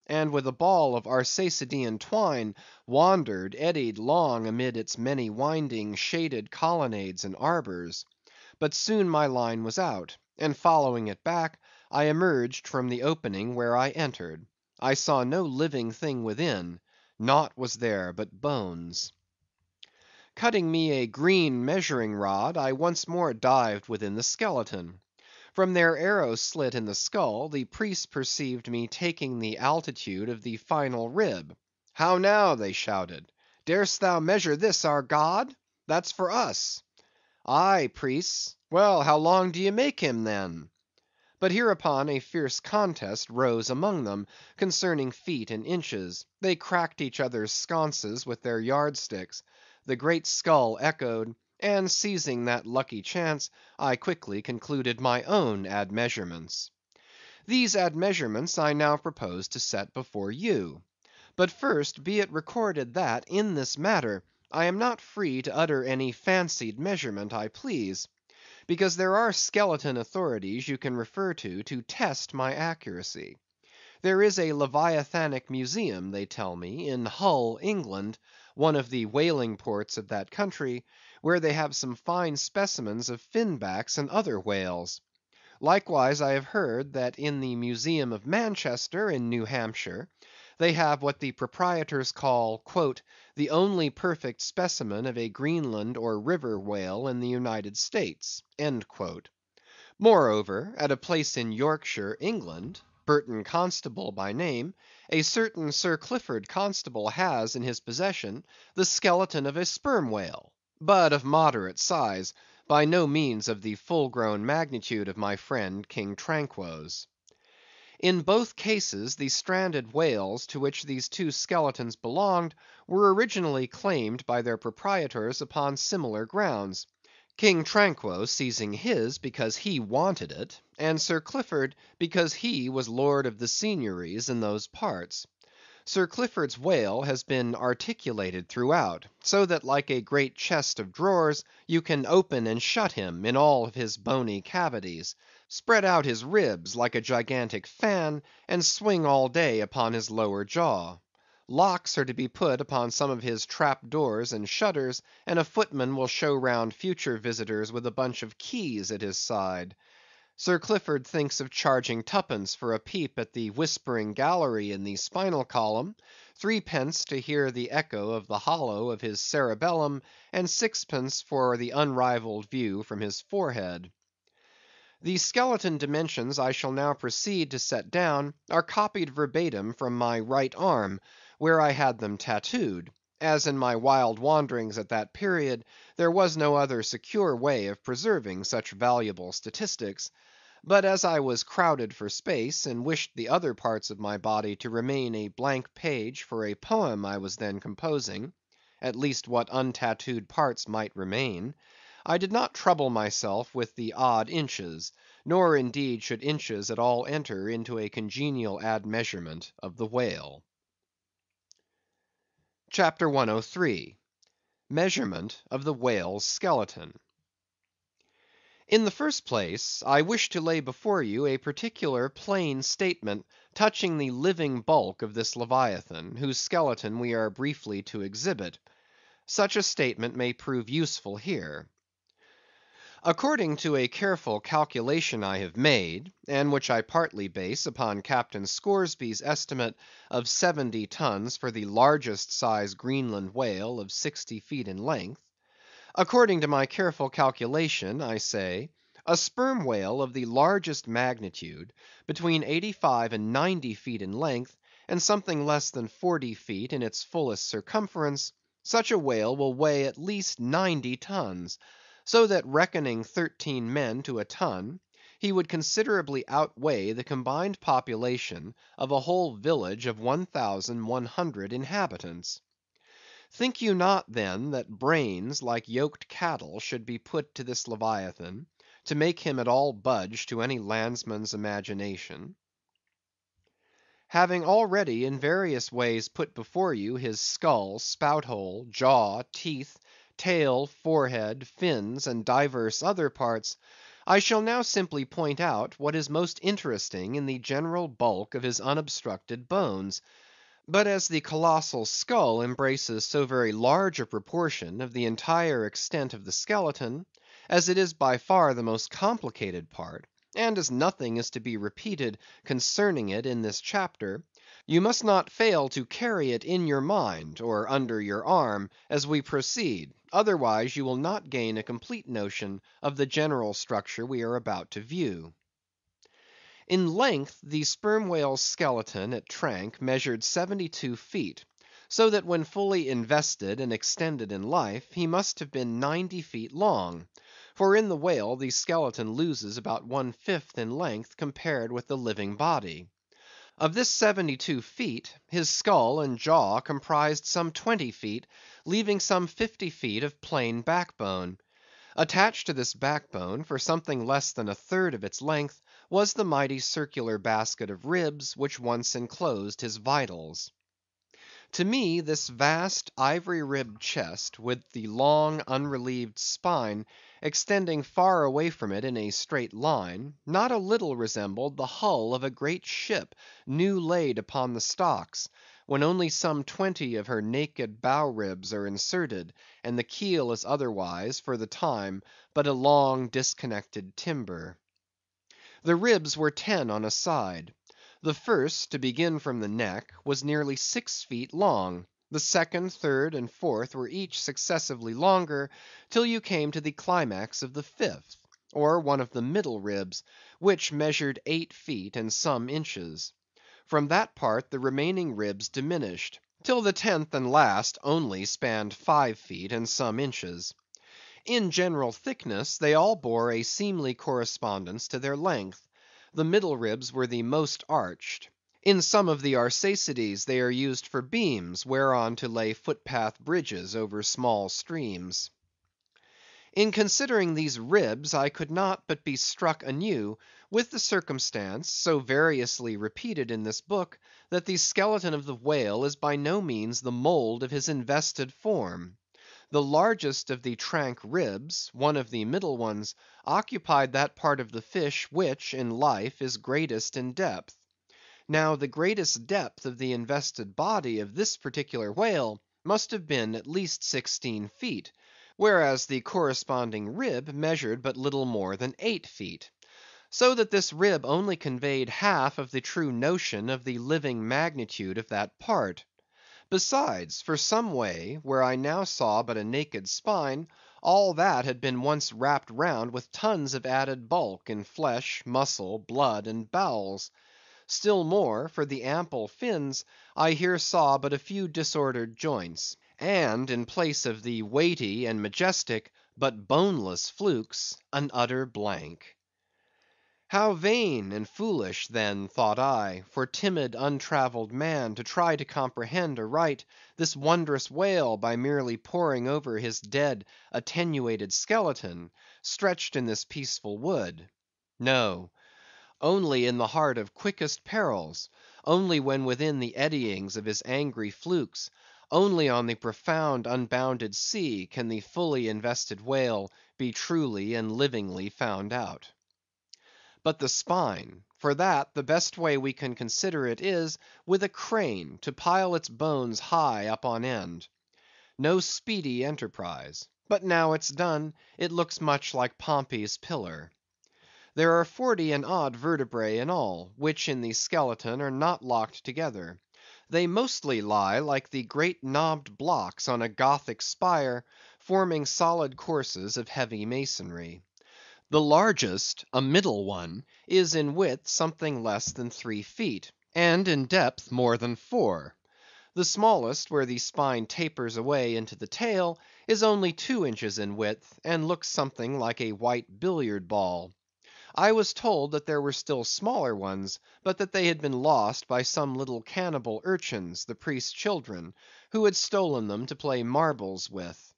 and with a ball of Arsacidean twine, wandered, eddied long amid its many winding, shaded colonnades and arbors. But soon my line was out, and following it back, I emerged from the opening where I entered. I saw no living thing within; naught was there but bones. Cutting me a green measuring rod, I once more dived within the skeleton. From their arrow slit in the skull, the priests perceived me taking the altitude of the final rib. "How now?" they shouted. "Darest thou measure this our god? That's for us." "Aye, priests. Well, how long do ye make him, then?" But hereupon a fierce contest rose among them, concerning feet and inches. They cracked each other's sconces with their yardsticks. The great skull echoed; and seizing that lucky chance, I quickly concluded my own admeasurements. These admeasurements I now propose to set before you. But first be it recorded that, in this matter, I am not free to utter any fancied measurement I please; because there are skeleton authorities you can refer to test my accuracy. There is a Leviathanic Museum, they tell me, in Hull, England, one of the whaling ports of that country, where they have some fine specimens of finbacks and other whales. Likewise I have heard that in the Museum of Manchester, in New Hampshire, they have what the proprietors call "the only perfect specimen of a Greenland or river whale in the United States." Moreover, at a place in Yorkshire, England, Burton Constable by name, a certain Sir Clifford Constable has in his possession the skeleton of a sperm whale, but of moderate size, by no means of the full grown magnitude of my friend King Tranquo's. In both cases the stranded whales to which these two skeletons belonged were originally claimed by their proprietors upon similar grounds; King Tranquo seizing his because he wanted it, and Sir Clifford because he was lord of the seigneuries in those parts. Sir Clifford's whale has been articulated throughout, so that like a great chest of drawers you can open and shut him in all his bony cavities, spread out his ribs like a gigantic fan, and swing all day upon his lower jaw. Locks are to be put upon some of his trap doors and shutters, and a footman will show round future visitors with a bunch of keys at his side. Sir Clifford thinks of charging twopence for a peep at the whispering gallery in the spinal column, threepence to hear the echo of the hollow of his cerebellum, and sixpence for the unrivalled view from his forehead. The skeleton dimensions I shall now proceed to set down are copied verbatim from my right arm, where I had them tattooed, as in my wild wanderings at that period there was no other secure way of preserving such valuable statistics. But as I was crowded for space, and wished the other parts of my body to remain a blank page for a poem I was then composing, at least what untattooed parts might remain, I did not trouble myself with the odd inches, nor indeed should inches at all enter into a congenial admeasurement of the whale. CHAPTER 103. Measurement of the Whale's Skeleton. In the first place, I wish to lay before you a particular plain statement touching the living bulk of this Leviathan, whose skeleton we are briefly to exhibit. Such a statement may prove useful here. According to a careful calculation I have made, and which I partly base upon Captain Scoresby's estimate of 70 tons for the largest size Greenland whale of 60 feet in length; according to my careful calculation, I say, a sperm whale of the largest magnitude, between 85 and 90 feet in length, and something less than 40 feet in its fullest circumference, such a whale will weigh at least 90 tons, so that reckoning 13 men to a ton, he would considerably outweigh the combined population of a whole village of 1,100 inhabitants. Think you not, then, that brains, like yoked cattle, should be put to this Leviathan, to make him at all budge to any landsman's imagination? Having already in various ways put before you his skull, spout hole, jaw, teeth, tail, forehead, fins, and divers other parts, I shall now simply point out what is most interesting in the general bulk of his unobstructed bones. But as the colossal skull embraces so very large a proportion of the entire extent of the skeleton, as it is by far the most complicated part, and as nothing is to be repeated concerning it in this chapter, you must not fail to carry it in your mind, or under your arm, as we proceed, otherwise you will not gain a complete notion of the general structure we are about to view. In length, the sperm whale's skeleton at Trank measured 72 feet, so that when fully invested and extended in life, he must have been 90 feet long; for in the whale the skeleton loses about 1/5 in length compared with the living body. Of this 72 feet, his skull and jaw comprised some 20 feet, leaving some 50 feet of plain backbone. Attached to this backbone, for something less than a third of its length, was the mighty circular basket of ribs which once enclosed his vitals. To me this vast ivory ribbed chest, with the long unrelieved spine extending far away from it in a straight line, not a little resembled the hull of a great ship new laid upon the stocks, when only some 20 of her naked bow ribs are inserted, and the keel is otherwise, for the time, but a long disconnected timber. The ribs were 10 on a side. The first, to begin from the neck, was nearly 6 feet long; the second, third, and fourth were each successively longer, till you came to the climax of the fifth, or one of the middle ribs, which measured 8 feet and some inches. From that part the remaining ribs diminished, till the 10th and last only spanned 5 feet and some inches. In general thickness they all bore a seemly correspondence to their length. The middle ribs were the most arched. In some of the Arsacides they are used for beams, whereon to lay footpath bridges over small streams. In considering these ribs, I could not but be struck anew with the circumstance, so variously repeated in this book, that the skeleton of the whale is by no means the mould of his invested form. The largest of the Trank ribs, one of the middle ones, occupied that part of the fish which, in life, is greatest in depth. Now the greatest depth of the invested body of this particular whale must have been at least 16 feet, whereas the corresponding rib measured but little more than 8 feet; so that this rib only conveyed half of the true notion of the living magnitude of that part. Besides, for some way, where I now saw but a naked spine, all that had been once wrapped round with tons of added bulk in flesh, muscle, blood, and bowels. Still more, for the ample fins, I here saw but a few disordered joints; and in place of the weighty and majestic, but boneless flukes, an utter blank. How vain and foolish, then, thought I, for timid untravelled man to try to comprehend aright this wondrous whale by merely poring over his dead attenuated skeleton, stretched in this peaceful wood. No; only in the heart of quickest perils, only when within the eddyings of his angry flukes, only on the profound unbounded sea, can the fully invested whale be truly and livingly found out. But the spine; for that, the best way we can consider it is, with a crane to pile its bones high up on end. No speedy enterprise; but now it's done, it looks much like Pompey's Pillar. There are 40 and odd vertebrae in all, which in the skeleton are not locked together. They mostly lie like the great knobbed blocks on a Gothic spire, forming solid courses of heavy masonry. The largest, a middle one, is in width something less than 3 feet, and in depth more than 4. The smallest, where the spine tapers away into the tail, is only 2 inches in width, and looks something like a white billiard ball. I was told that there were still smaller ones, but that they had been lost by some little cannibal urchins, the priest's children, who had stolen them to play marbles with.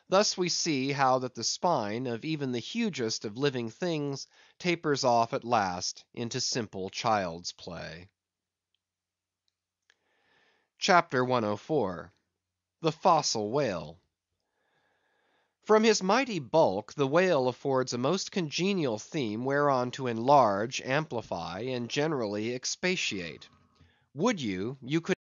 Thus we see how that the spine of even the hugest of living things tapers off at last into simple child's play. CHAPTER 104. The Fossil Whale. From his mighty bulk, the whale affords a most congenial theme whereon to enlarge, amplify, and generally expatiate. Would you could